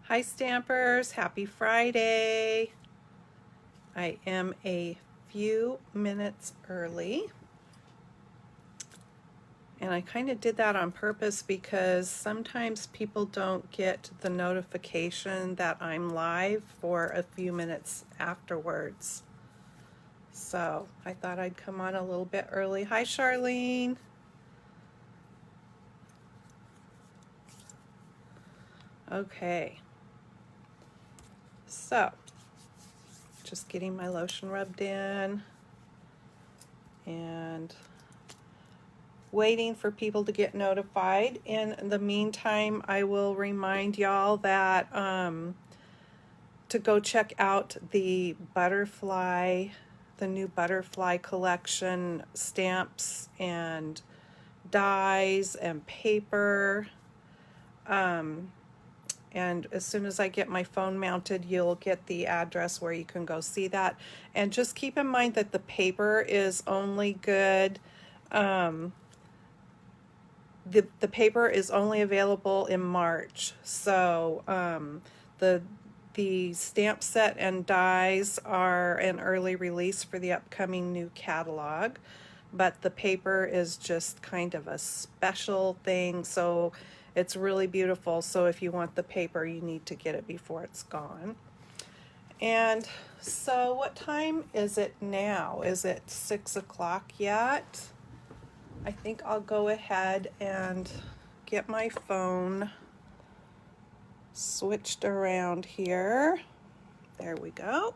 Hi Stampers, happy Friday. I am a few minutes early. And I kind of did that on purpose because sometimes people don't get the notification that I'm live for a few minutes afterwards. So I thought I'd come on a little bit early. Hi Charlene. Okay. So just getting my lotion rubbed in and waiting for people to get notified. In the meantime, I will remind y'all that to go check out the new butterfly collection, stamps and dies and paper. And as soon as I get my phone mounted, you'll get the address where you can go see that. And just keep in mind that the paper is only good. The paper is only available in March. So the stamp set and dies are an early release for the upcoming new catalog. But the paper is just kind of a special thing. So it's really beautiful. So if you want the paper, you need to get it before it's gone. And so what time is it now? Is it 6 o'clock yet? I think I'll go ahead and get my phone switched around here. There we go.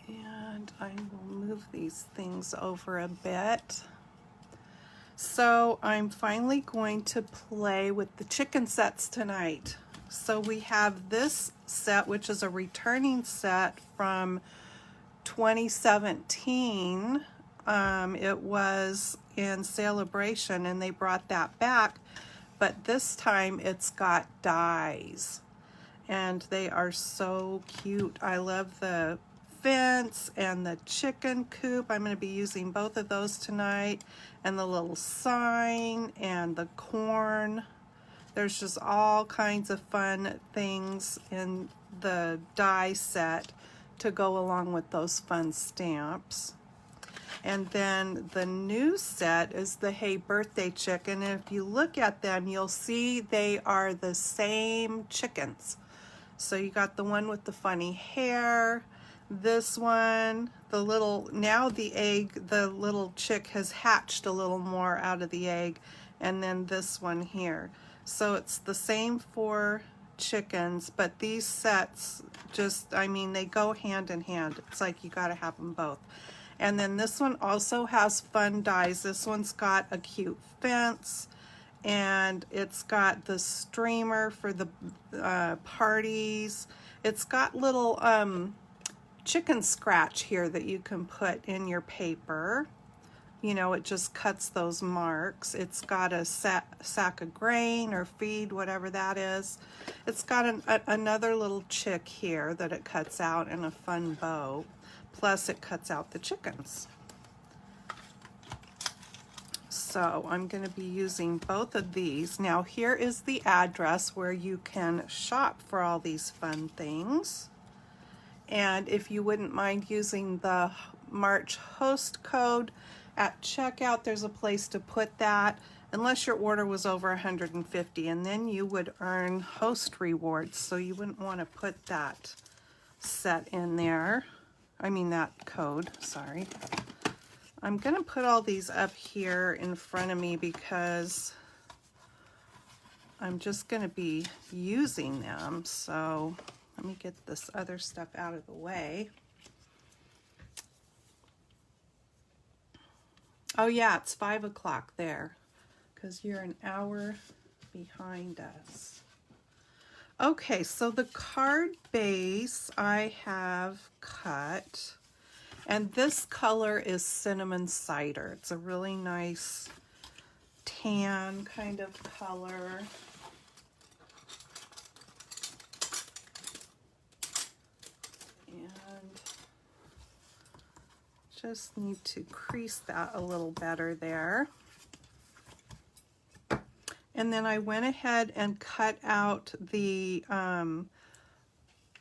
And I will move these things over a bit. So I'm finally going to play with the chicken sets tonight. So we have this set, which is a returning set from 2017. It was in Celebration and they brought that back, but this time it's got dies and they are so cute. I love the fence and the chicken coop. I'm going to be using both of those tonight, and the little sign and the corn. There's just all kinds of fun things in the die set to go along with those fun stamps. And then the new set is the Hey Birthday Chicken. And if you look at them, you'll see they are the same chickens. So you got the one with the funny hair, this one, now the egg, the little chick has hatched a little more out of the egg, and then this one here. So it's the same 4 chickens, but these sets just, they go hand in hand. It's like you gotta have them both. And then this one also has fun dies. This one's got a cute fence, and it's got the streamer for the parties. It's got little chicken scratch here that you can put in your paper. It just cuts those marks. It's got a sack of grain or feed, whatever that is. It's got another little chick here that it cuts out in a fun bow. Plus it cuts out the chickens. So I'm going to be using both of these. Now here is the address where you can shop for all these fun things. And if you wouldn't mind using the March host code at checkout, there's a place to put that, unless your order was over 150, and then you would earn host rewards. So you wouldn't want to put that set in there. That code, sorry. I'm going to put all these up here in front of me because I'm just going to be using them. So let me get this other stuff out of the way. Oh yeah, it's 5 o'clock there because you're an hour behind us. Okay, so the card base I have cut, and this color is cinnamon cider. It's a really nice tan kind of color. And just need to crease that a little better there. And then I went ahead and cut out the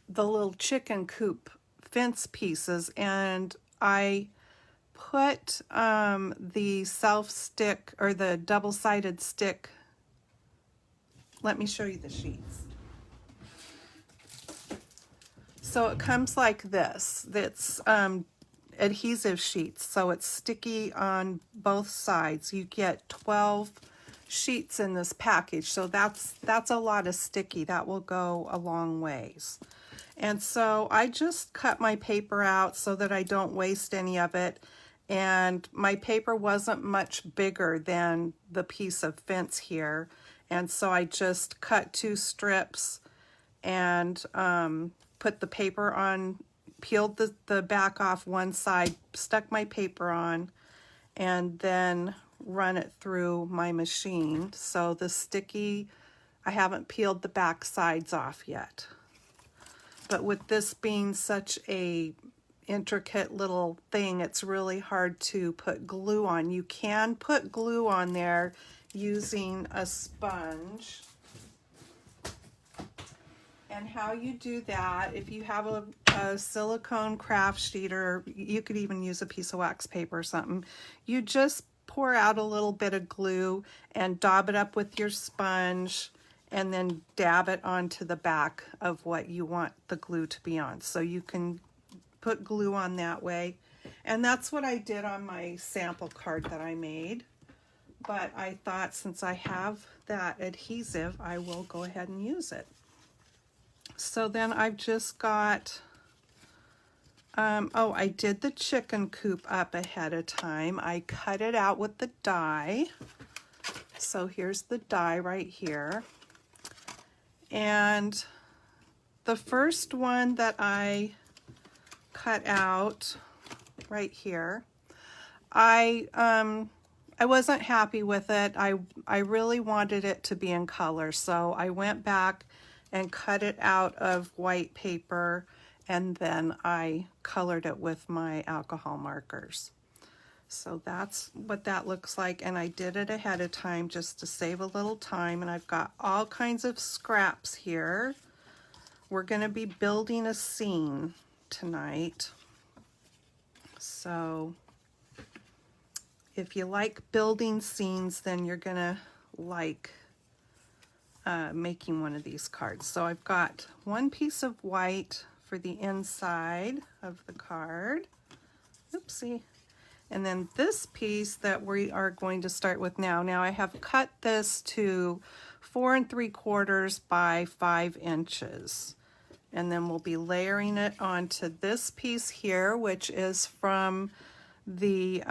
little chicken coop fence pieces, and I put the self stick, or the double-sided stick. Let me show you the sheets. So it comes like this. It's adhesive sheets, so it's sticky on both sides. You get 12 sheets in this package, so that's a lot of sticky. That will go a long ways. And so I just cut my paper out so that I don't waste any of it. And my paper wasn't much bigger than the piece of fence here. And so I just cut 2 strips and put the paper on, peeled the back off one side, stuck my paper on, and then run it through my machine. So the sticky, I haven't peeled the back sides off yet. But with this being such a intricate little thing, it's really hard to put glue on. You can put glue on there using a sponge. And how you do that, if you have a silicone craft sheet, or you could even use a piece of wax paper or something, you just pour out a little bit of glue and dab it up with your sponge, and then dab it onto the back of what you want the glue to be on. So you can put glue on that way. And that's what I did on my sample card that I made. But I thought, since I have that adhesive, I will go ahead and use it. So then I've just got, oh, I did the chicken coop up ahead of time. I cut it out with the die. So here's the die right here. And the first one that I cut out right here, I wasn't happy with it. I really wanted it to be in color, so I went back and cut it out of white paper, and then I colored it with my alcohol markers. So that's what that looks like, and I did it ahead of time just to save a little time. And I've got all kinds of scraps here. We're going to be building a scene tonight. So if you like building scenes, then you're going to like making one of these cards. So I've got one piece of white for the inside of the card. Oopsie. And then this piece that we are going to start with now. Now I have cut this to 4 3/4 by 5 inches. And then we'll be layering it onto this piece here, which is from the,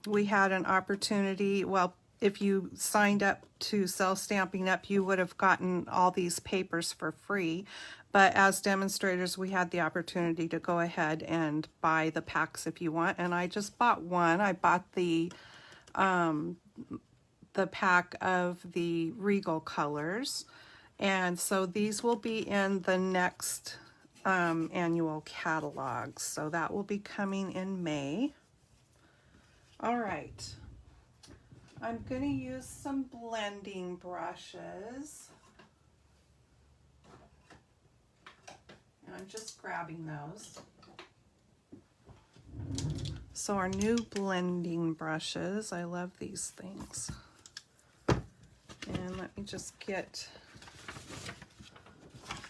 we had an opportunity, well, if you signed up to sell Stamping Up, you would have gotten all these papers for free. But as demonstrators, we had the opportunity to go ahead and buy the packs if you want. And I just bought one. I bought the pack of the Regal colors. And so these will be in the next annual catalog. So that will be coming in May. All right. I'm going to use some blending brushes. And I'm just grabbing those. So our new blending brushes, I love these things. And let me just get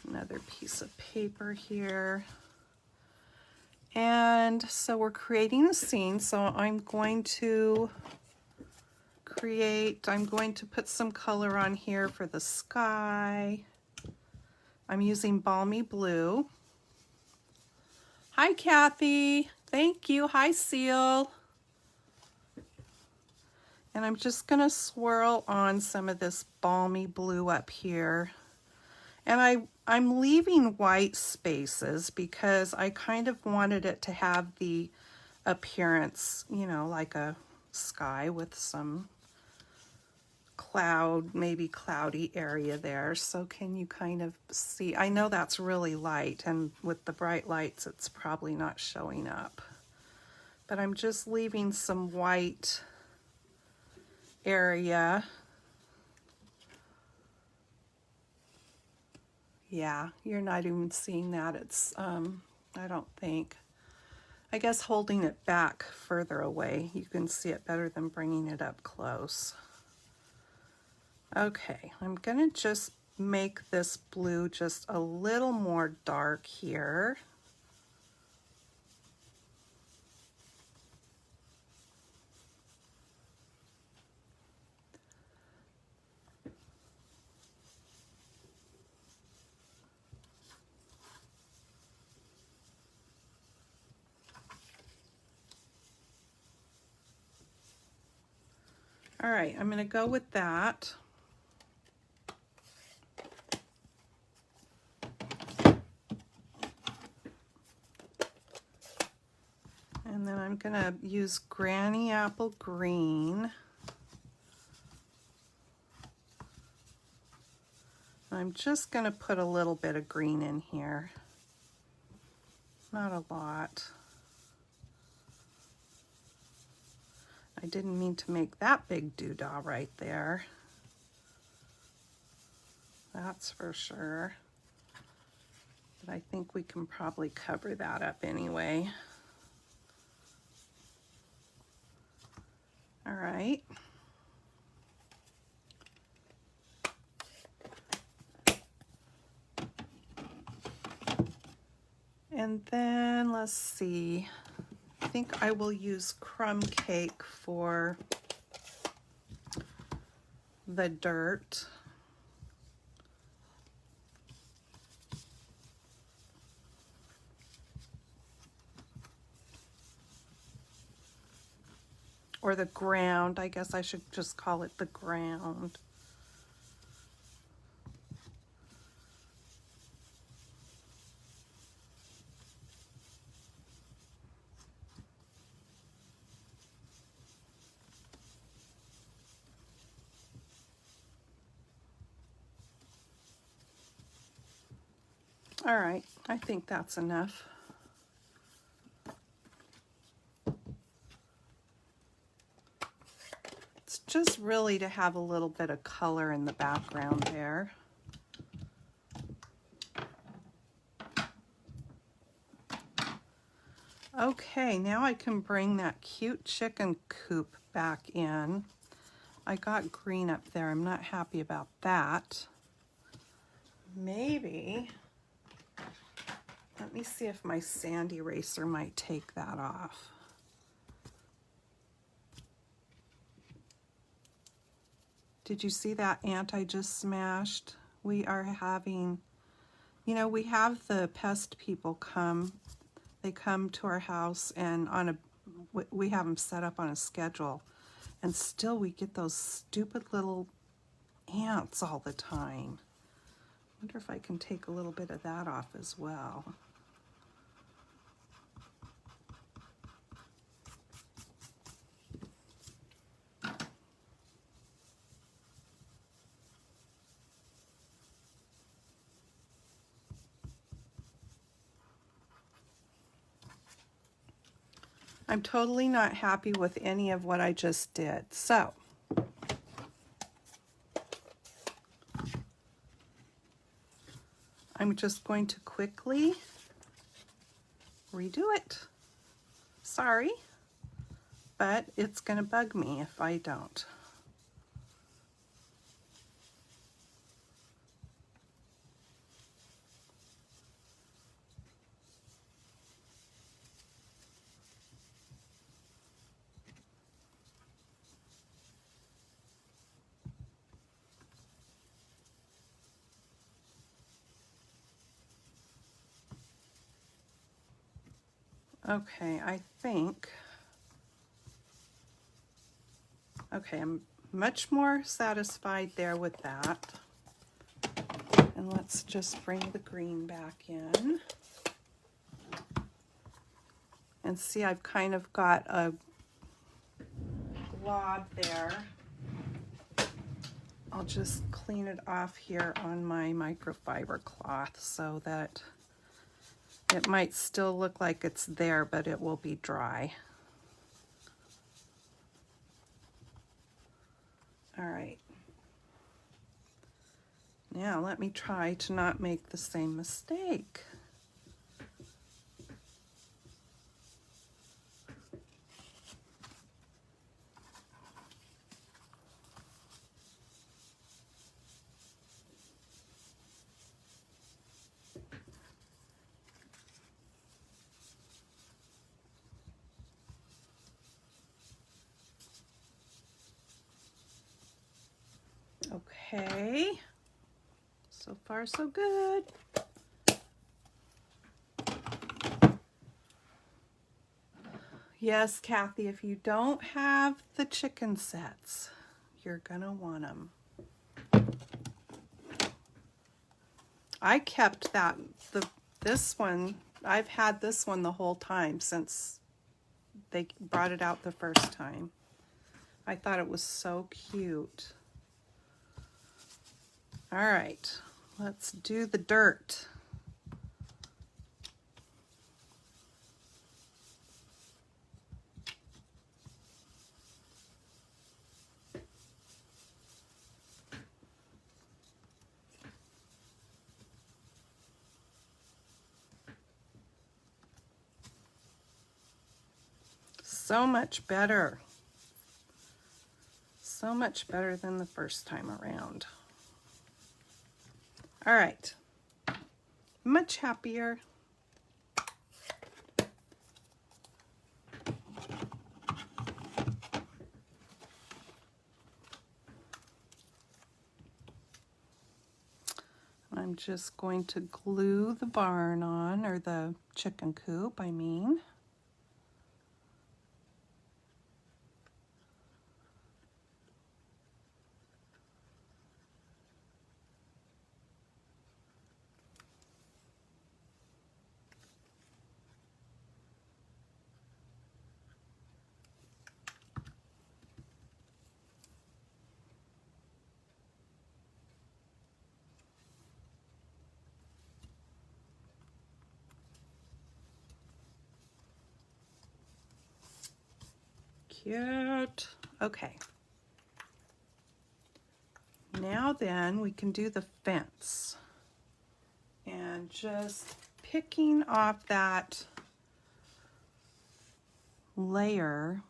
another piece of paper here. And so we're creating a scene, so I'm going to put some color on here for the sky. I'm using Balmy Blue. Hi, Kathy. Thank you. Hi, Seal. And I'm just going to swirl on some of this Balmy Blue up here. And I'm leaving white spaces because I kind of wanted it to have the appearance, you know, like a sky with some cloud, maybe cloudy area there. So can you kind of see? I know that's really light, and with the bright lights, it's probably not showing up. but I'm just leaving some white area. Yeah, you're not even seeing that. It's, I don't think. I guess holding it back further away, you can see it better than bringing it up close. Okay, I'm gonna just make this blue just a little more dark here. All right, I'm gonna go with that. And then I'm gonna use Granny Apple Green. I'm just gonna put a little bit of green in here. Not a lot. I didn't mean to make that big doodah right there. That's for sure. But I think we can probably cover that up anyway. All right. And then let's see. I think I will use crumb cake for the dirt. Or the ground. I guess I should just call it the ground. All right, I think that's enough. It's just really to have a little bit of color in the background there. Okay, now I can bring that cute chicken coop back in. I got green up there. I'm not happy about that. Maybe, let me see if my sand eraser might take that off. Did you see that ant I just smashed? We are having, you know, we have the pest people come. They come to our house and we have them set up on a schedule. And still we get those stupid little ants all the time. I wonder if I can take a little bit of that off as well. I'm totally not happy with any of what I just did. So, I'm just going to quickly redo it. Sorry, but it's going to bug me if I don't. Okay, I think, okay, I'm much more satisfied there with that. And let's just bring the green back in. And see, I've kind of got a glob there. I'll just clean it off here on my microfiber cloth so that it might still look like it's there, but it will be dry. All right. Now let me try to not make the same mistake. Okay, so far so good. Yes, Kathy, if you don't have the chicken sets, you're gonna want them. I kept this one, I've had this one the whole time since they brought it out the first time. I thought it was so cute. All right, let's do the dirt. So much better. So much better than the first time around. All right, much happier. I'm just going to glue the barn on, or the chicken coop, I mean. Cute. Okay. Now then, we can do the fence. And just picking off that layer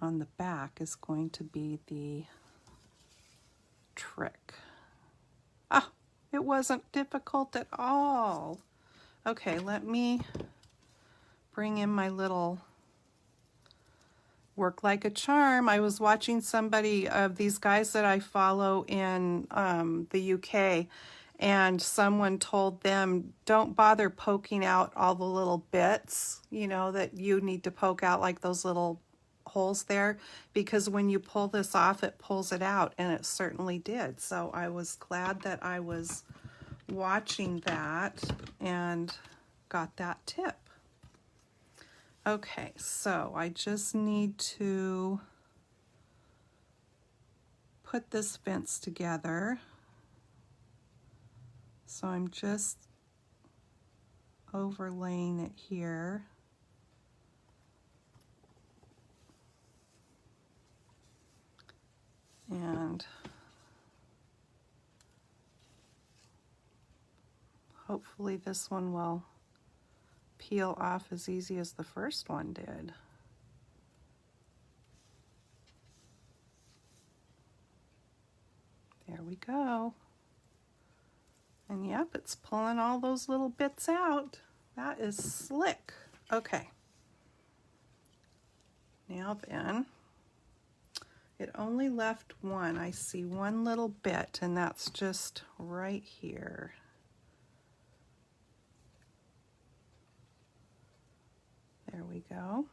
on the back is going to be the trick. Ah, it wasn't difficult at all. Okay, let me bring in my little work like a charm. I was watching somebody of these guys that I follow in the UK, and someone told them, don't bother poking out all the little bits, you know, that you need to poke out, like those little holes there, because when you pull this off, it pulls it out, and it certainly did. So I was glad that I was watching that and got that tip. Okay, so I just need to put this fence together. So I'm just overlaying it here. And hopefully this one will peel off as easy as the first one did. There we go. And yep, it's pulling all those little bits out. That is slick. Okay. Now then, it only left one. I see one little bit, and that's just right here. There we go.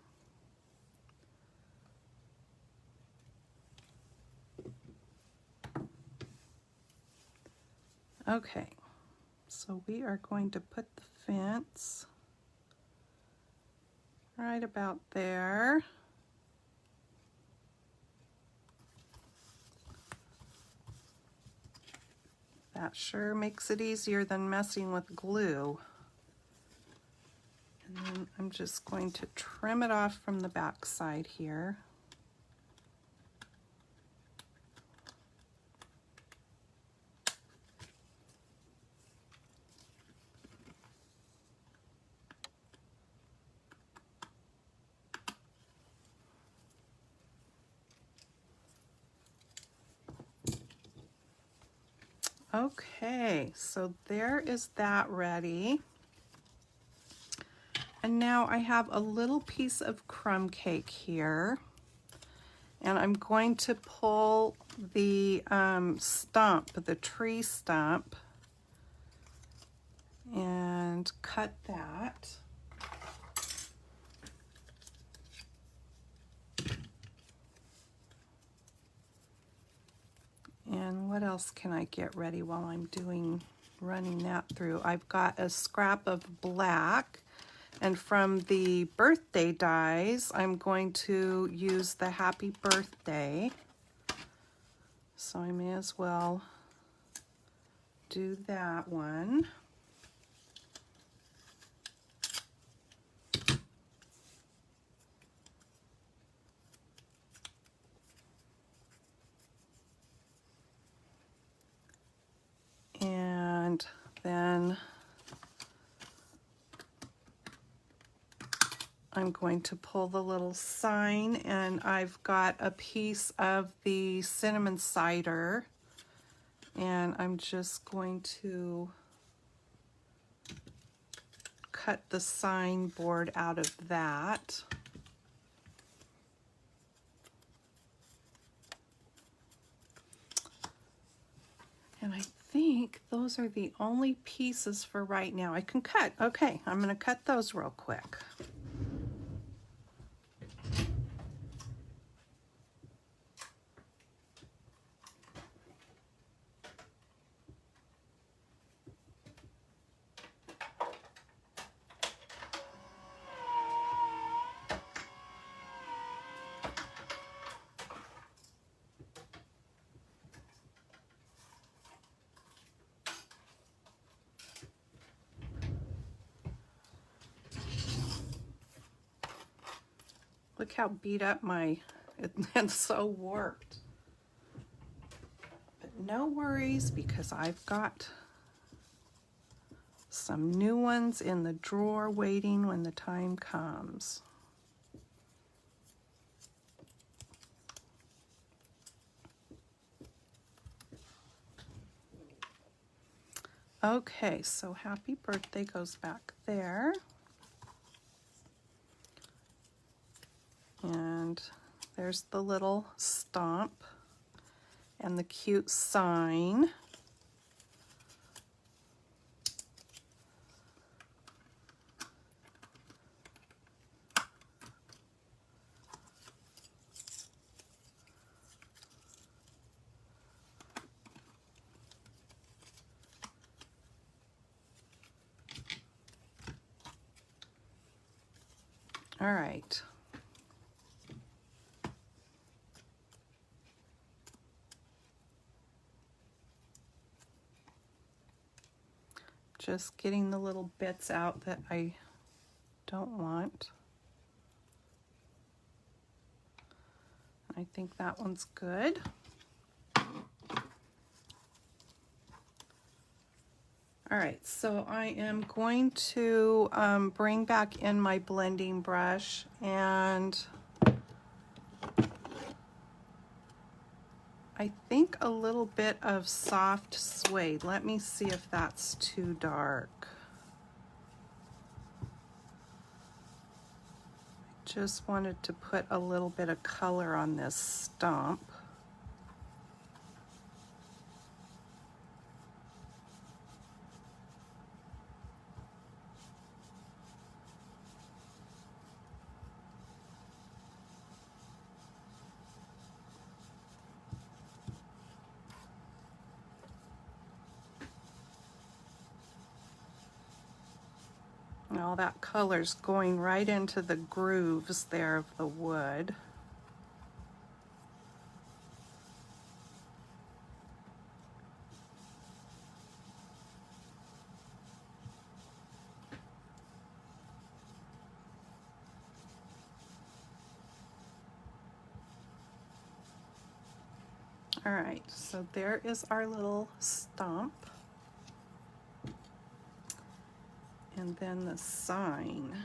Okay, so we are going to put the fence right about there. That sure makes it easier than messing with glue. And then I'm just going to trim it off from the back side here. Okay, so there is that ready. And now I have a little piece of crumb cake here. And I'm going to pull the stump, the tree stump, and cut that. And what else can I get ready while I'm running that through? I've got a scrap of black, and from the birthday dies, I'm going to use the happy birthday. So I may as well do that one. And then I'm going to pull the little sign, and I've got a piece of the cinnamon cider, and I'm just going to cut the sign board out of that. And I think those are the only pieces for right now I can cut. Okay, I'm going to cut those real quick. Look how beat up it's so warped. But no worries, because I've got some new ones in the drawer waiting when the time comes. Okay, so happy birthday goes back there. And there's the little stump and the cute sign. All right. Just getting the little bits out that I don't want. I think that one's good. All right, so I am going to bring back in my blending brush, and I think a little bit of soft suede. Let me see if that's too dark. Just wanted to put a little bit of color on this stump. And all that color's going right into the grooves there of the wood. All right, so there is our little stump. And then the sign.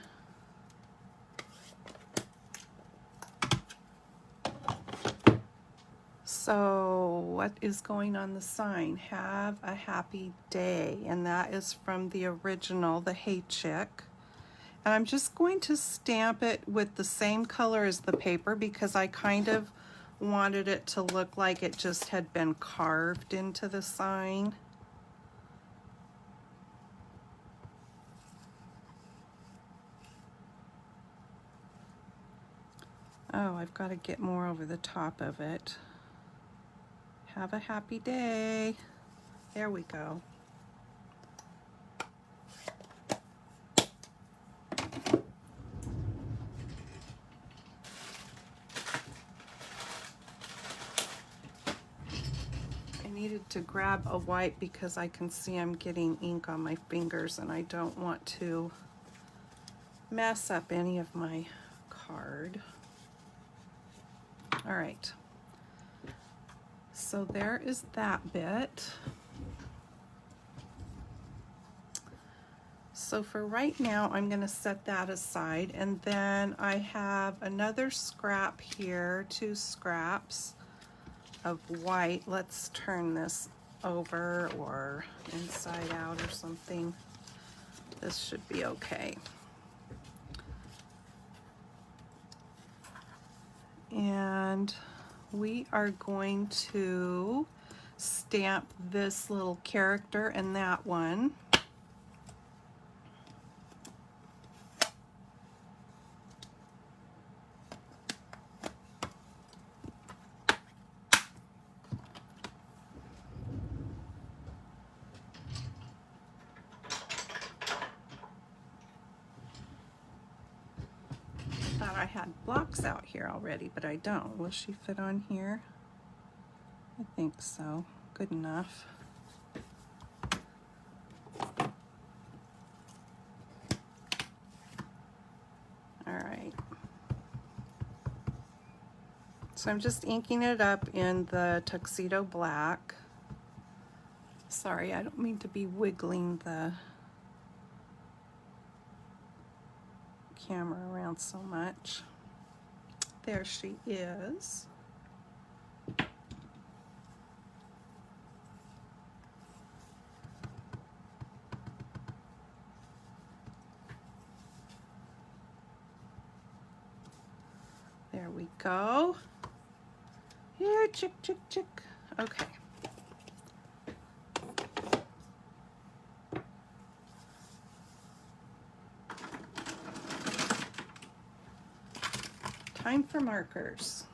So what is going on the sign? Have a happy day. And that is from the original, the Hey Chick. And I'm just going to stamp it with the same color as the paper because I kind of wanted it to look like it just had been carved into the sign. Oh, I've got to get more over the top of it. Have a happy day. There we go. I needed to grab a wipe because I can see I'm getting ink on my fingers and I don't want to mess up any of my card. All right. So there is that bit. So for right now, I'm going to set that aside, and then I have another scrap here, 2 scraps of white. Let's turn this over or inside out or something. This should be okay. And we are going to stamp this little character and that one. Thought I had blocks out here already, but I don't. Will she fit on here? I think so. Good enough. All right. So I'm just inking it up in the tuxedo black. Sorry, I don't mean to be wiggling the camera around so much. There she is. There we go. Here, chick, chick, chick. Okay. Time for markers.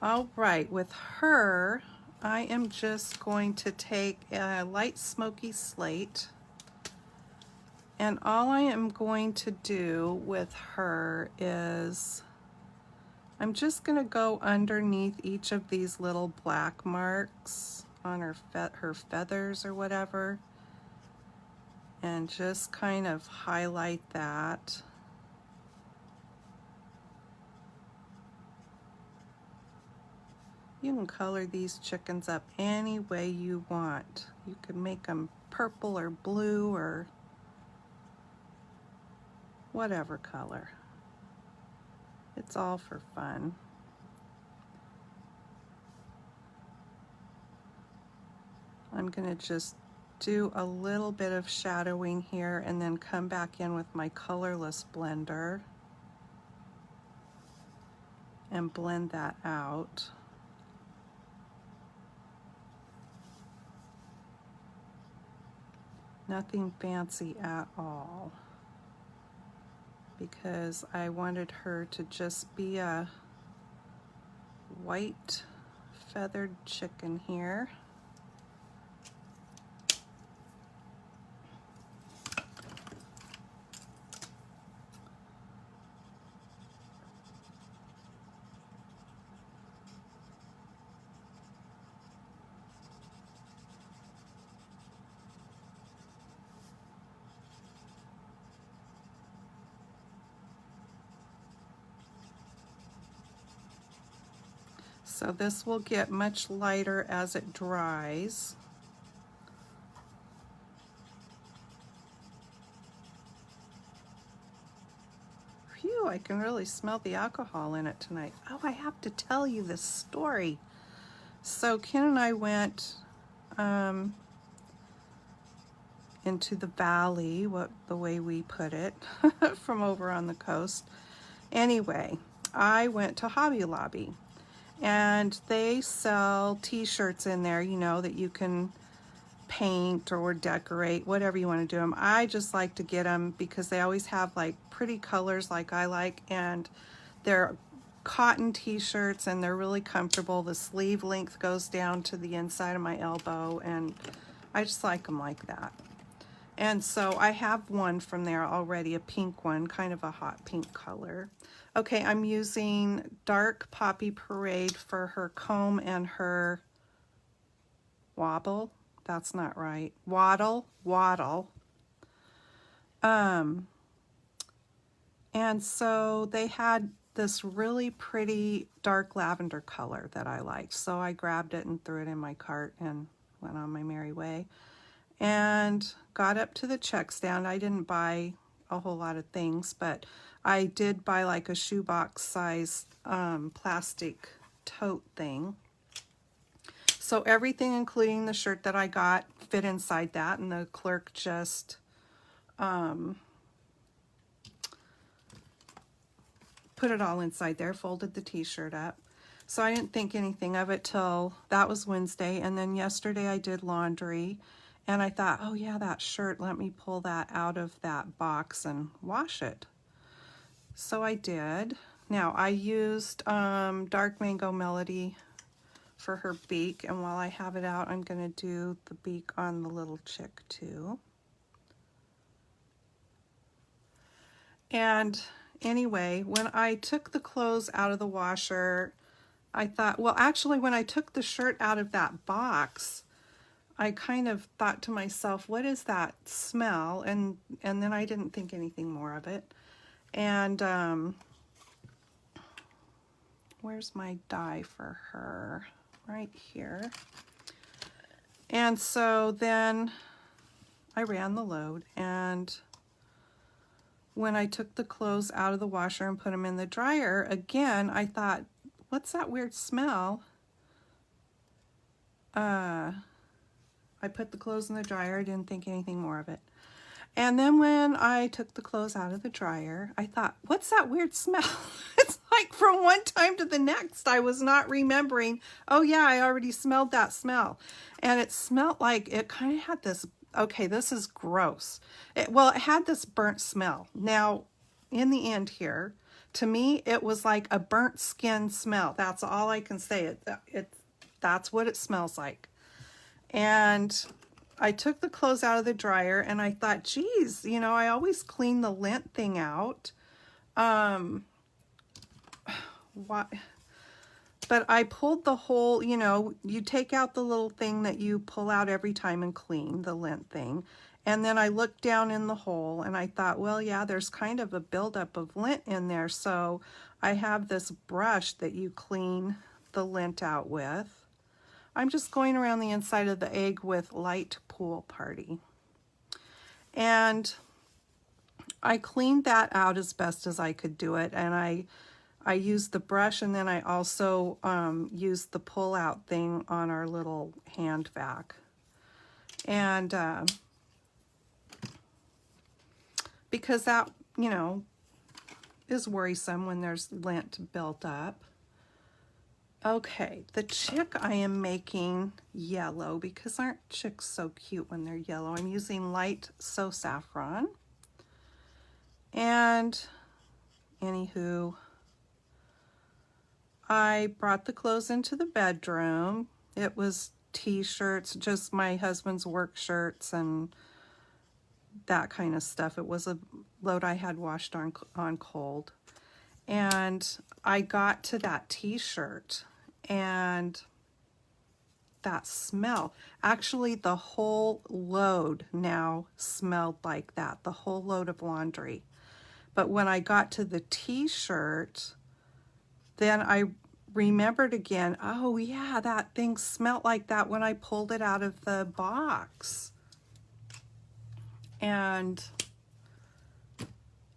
All right, with her, I am just going to take a light smoky slate, and all I am going to do with her is I'm just going to go underneath each of these little black marks on her feathers or whatever, and just kind of highlight that. You can color these chickens up any way you want. You can make them purple or blue or whatever color. It's all for fun. I'm going to just do a little bit of shadowing here and then come back in with my colorless blender and blend that out. Nothing fancy at all, because I wanted her to just be a white feathered chicken here. So this will get much lighter as it dries. Phew, I can really smell the alcohol in it tonight. Oh, I have to tell you this story. So Ken and I went into the valley, the way we put it, from over on the coast. Anyway, I went to Hobby Lobby, and they sell t-shirts in there, you know, that you can paint or decorate, whatever you want to do them. I just like to get them because they always have like pretty colors like I like, and they're cotton t-shirts and they're really comfortable. The sleeve length goes down to the inside of my elbow, and I just like them like that. And so I have one from there already, a pink one, kind of a hot pink color. Okay, I'm using Dark Poppy Parade for her comb and her wobble. That's not right. Waddle. And so they had this really pretty dark lavender color that I liked. So I grabbed it and threw it in my cart and went on my merry way. And got up to the check stand. I didn't buy a whole lot of things, but I did buy like a shoebox size plastic tote thing. So everything, including the shirt that I got, fit inside that, and the clerk just put it all inside there, folded the t-shirt up. So I didn't think anything of it till that was Wednesday, and then yesterday I did laundry, and I thought, oh yeah, that shirt, let me pull that out of that box and wash it. So I did. Now I used Dark Mango Melody for her beak, and while I have it out, I'm going to do the beak on the little chick too. And anyway, when I took the clothes out of the washer, I thought, well, actually, when I took the shirt out of that box, I kind of thought to myself, what is that smell? And then I didn't think anything more of it. And where's my dye for her? Right here. And so then I ran the load, and when I took the clothes out of the washer and put them in the dryer, again, I thought, what's that weird smell? I put the clothes in the dryer. I didn't think anything more of it. And then when I took the clothes out of the dryer, I thought, what's that weird smell? It's like from one time to the next, I was not remembering, oh yeah, I already smelled that smell. And it smelled like, it kind of had this, okay, this is gross. It had this burnt smell. Now, in the end here, to me, it was like a burnt skin smell. That's all I can say. That's what it smells like. And I took the clothes out of the dryer, and I thought, geez, you know, I always clean the lint thing out. Why? But I pulled the whole, you know, you take out the little thing that you pull out every time and clean, the lint thing. And then I looked down in the hole, and I thought, well, yeah, there's kind of a buildup of lint in there. So I have this brush that you clean the lint out with. I'm just going around the inside of the egg with Light Pool Party. And I cleaned that out as best as I could do it. And I used the brush, and then I also used the pull-out thing on our little hand vac. And because that, you know, is worrisome when there's lint built up. Okay, the chick I am making yellow, because aren't chicks so cute when they're yellow? I'm using Light So Saffron. And anywho, I brought the clothes into the bedroom. It was t-shirts, just my husband's work shirts and that kind of stuff. It was a load I had washed on cold. And I got to that t-shirt, and that smell, actually the whole load now smelled like that, the whole load of laundry. But when I got to the t-shirt, then I remembered again, oh yeah, that thing smelled like that when I pulled it out of the box. And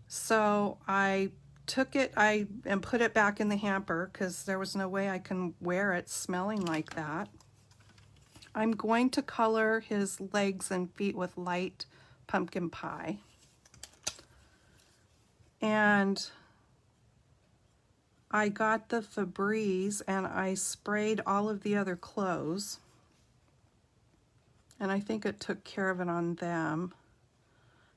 so I took it and put it back in the hamper because there was no way I can wear it smelling like that. I'm going to color his legs and feet with light pumpkin pie. And I got the Febreze and I sprayed all of the other clothes. And I think it took care of it on them.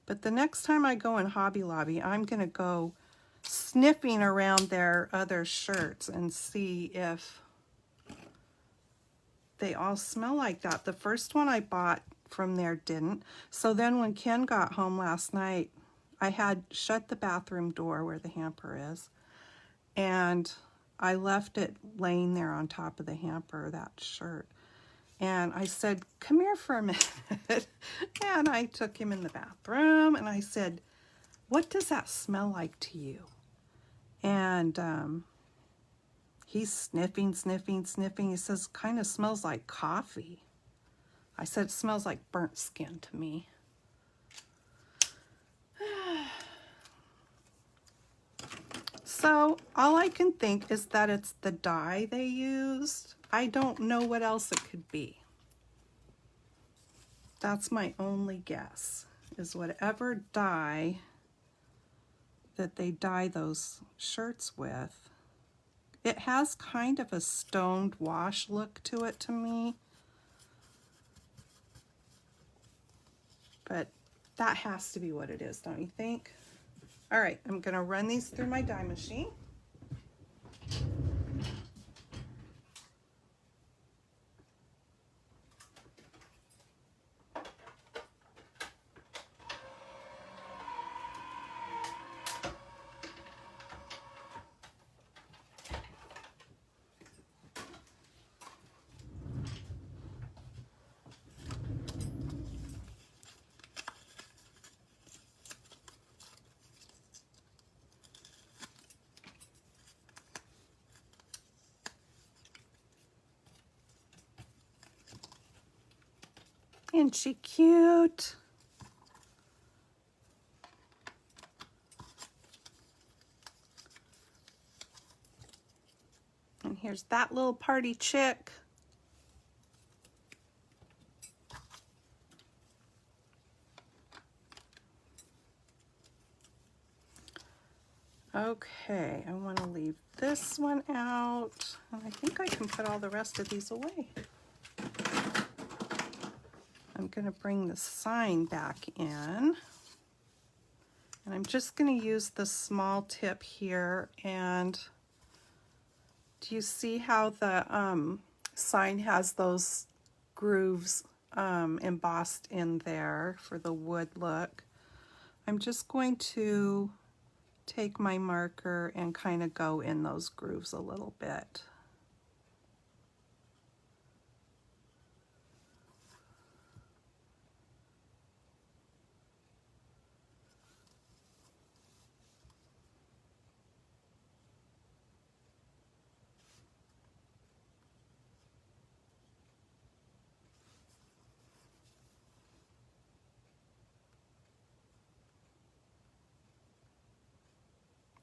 But the next time I go in Hobby Lobby, I'm going to go sniffing around their other shirts and see if they all smell like that. The first one I bought from there didn't. So then when Ken got home last night, I had shut the bathroom door where the hamper is, and I left it laying there on top of the hamper, that shirt. And I said, come here for a minute. And I took him in the bathroom and I said, what does that smell like to you? And he's sniffing. He says, kind of smells like coffee. I said, it smells like burnt skin to me. So all I can think is that it's the dye they used. I don't know what else it could be. That's my only guess, is whatever dye that they dye those shirts with. It has kind of a stoned wash look to it to me. But that has to be what it is, don't you think? All right, I'm gonna run these through my dye machine. Isn't she cute? And here's that little party chick. Okay, I want to leave this one out. And I think I can put all the rest of these away. I'm going to bring the sign back in. And I'm just going to use the small tip here. And do you see how the sign has those grooves embossed in there for the wood look? I'm just going to take my marker and kind of go in those grooves a little bit.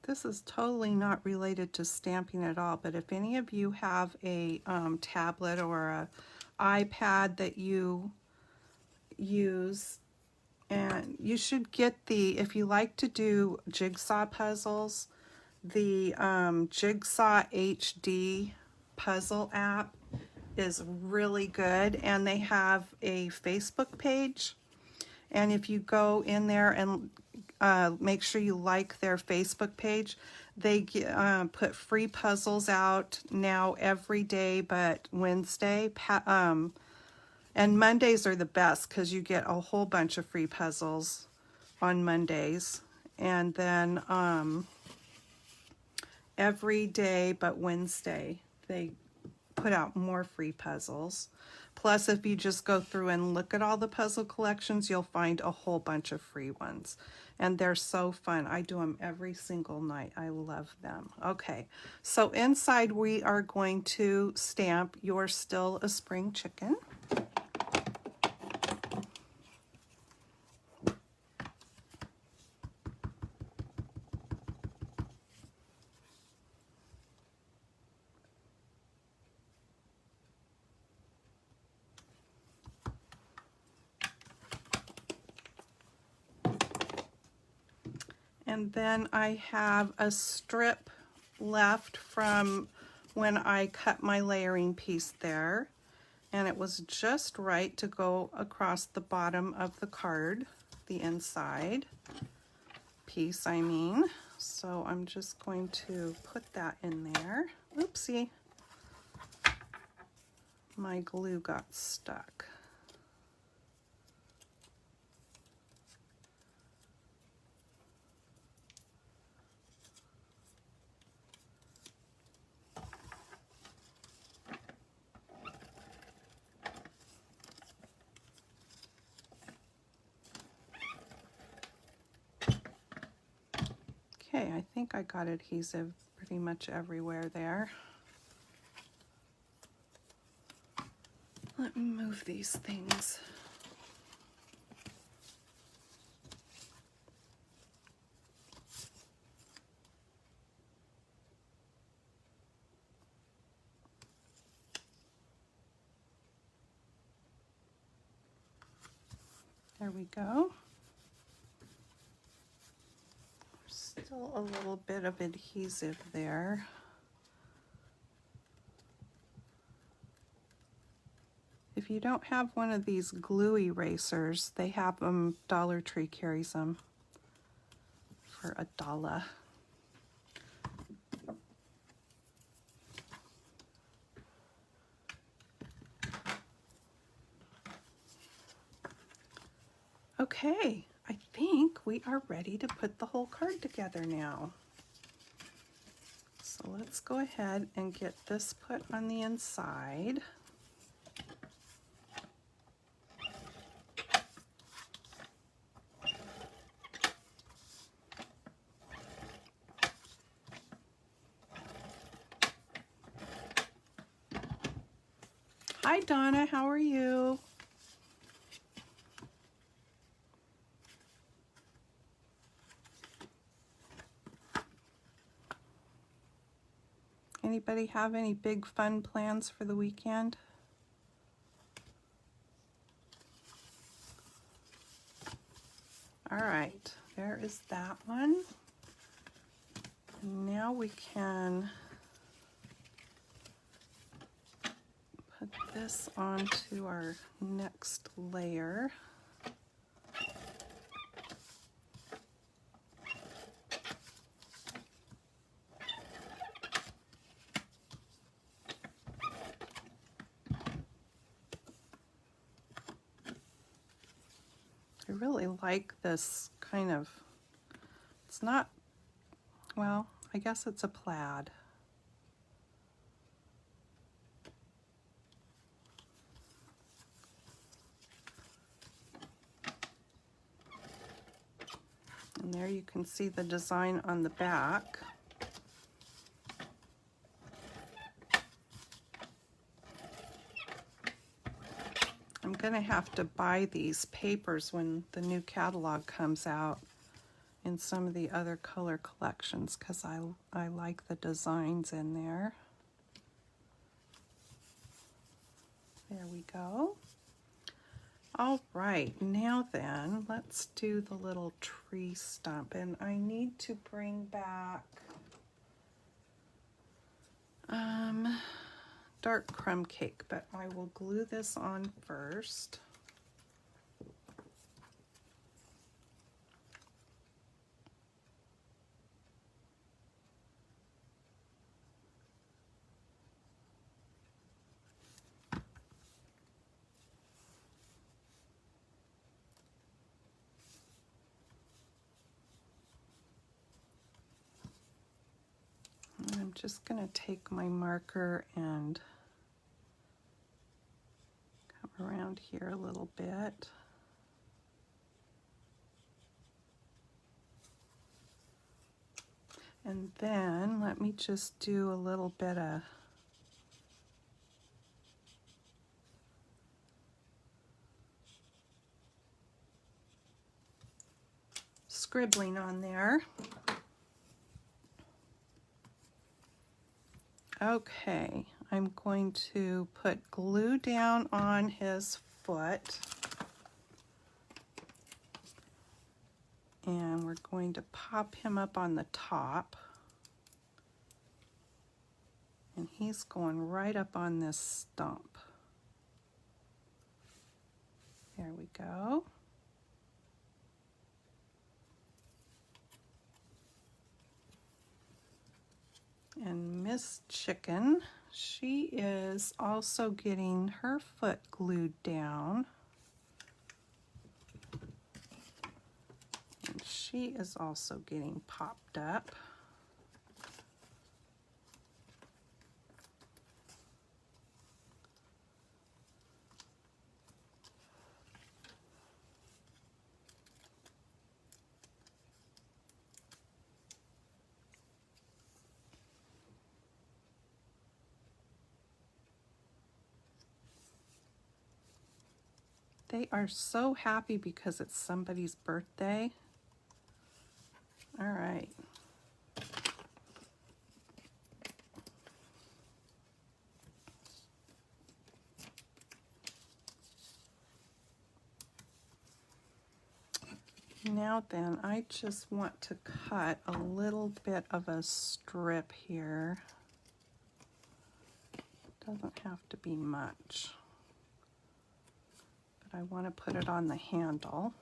This is totally not related to stamping at all, but if any of you have a tablet or a iPad that you use, and you should get the, if you like to do jigsaw puzzles, the Jigsaw HD puzzle app is really good, and they have a Facebook page. And if you go in there and make sure you like their Facebook page, they put free puzzles out now every day but Wednesday. And Mondays are the best because you get a whole bunch of free puzzles on Mondays. And then every day but Wednesday, they put out more free puzzles. Plus, if you just go through and look at all the puzzle collections, you'll find a whole bunch of free ones. And they're so fun. I do them every single night. I love them. Okay, so inside we are going to stamp You're Still a Spring Chicken. And then I have a strip left from when I cut my layering piece there, and it was just right to go across the bottom of the card, the inside piece I mean. So I'm just going to put that in there. Oopsie, my glue got stuck. Okay, I think I got adhesive pretty much everywhere there. Let me move these things. There we go. Still a little bit of adhesive there. If you don't have one of these glue erasers, they have them, Dollar Tree carries them for $1. Okay, I think we are ready to put the whole card together now. So let's go ahead and get this put on the inside. Hi Donna, how are you? Anybody have any big fun plans for the weekend? All right, there is that one. Now we can put this onto our next layer. I really like this kind of, it's not, well, I guess it's a plaid. And there you can see the design on the back. I'm gonna have to buy these papers when the new catalog comes out in some of the other color collections because I like the designs in there. There we go. All right, now then, let's do the little tree stump. And I need to bring back dark crumb cake, but I will glue this on first. And I'm just going to take my marker and come around here a little bit. And then let me just do a little bit of scribbling on there. Okay, I'm going to put glue down on his foot. And we're going to pop him up on the top. And he's going right up on this stump. There we go. And Miss Chicken, she is also getting her foot glued down. And she is also getting popped up. They are so happy because it's somebody's birthday. All right. Now then, I just want to cut a little bit of a strip here. Doesn't have to be much. I want to put it on the handle.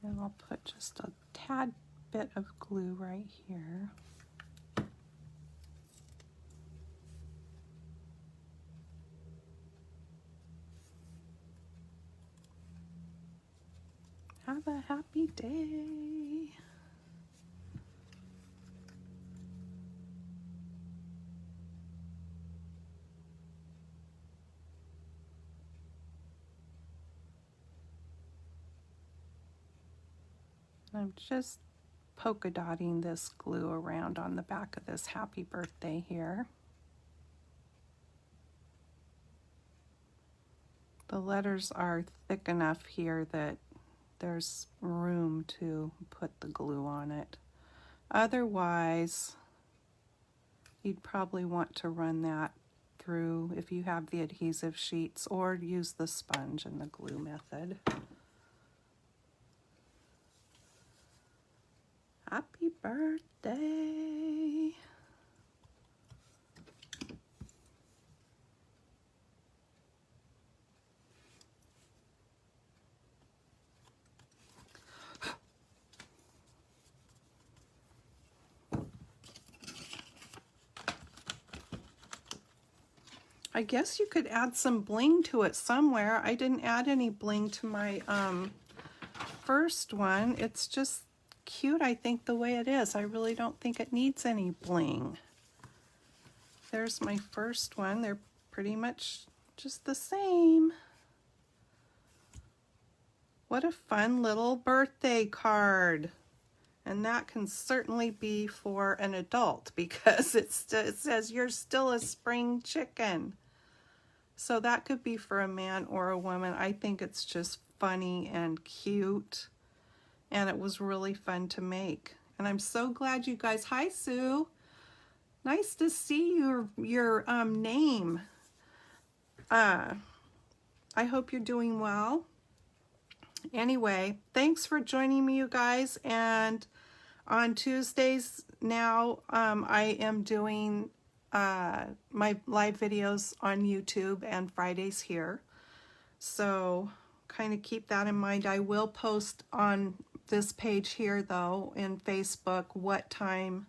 And I'll put just a tad bit of glue right here. Have a happy day. I'm just polka dotting this glue around on the back of this happy birthday here. The letters are thick enough here that there's room to put the glue on it. Otherwise, you'd probably want to run that through if you have the adhesive sheets, or use the sponge and the glue method. Happy birthday! I guess you could add some bling to it somewhere. I didn't add any bling to my first one. It's just cute, I think, the way it is. I really don't think it needs any bling. There's my first one. They're pretty much just the same. What a fun little birthday card. And that can certainly be for an adult because it says you're still a spring chicken. So that could be for a man or a woman. I think it's just funny and cute. And it was really fun to make. And I'm so glad you guys, hi Sue. Nice to see your name. I hope you're doing well. Anyway, thanks for joining me, you guys. And on Tuesdays now, I am doing my live videos on YouTube, and Fridays here. So kind of keep that in mind. I will post on this page here, though, in Facebook, what time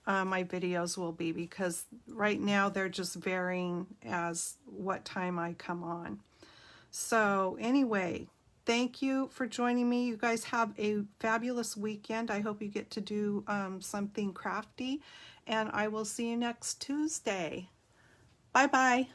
my videos will be, because right now they're just varying as what time I come on. So anyway, thank you for joining me. You guys have a fabulous weekend. I hope you get to do something crafty, and I will see you next Tuesday. Bye-bye.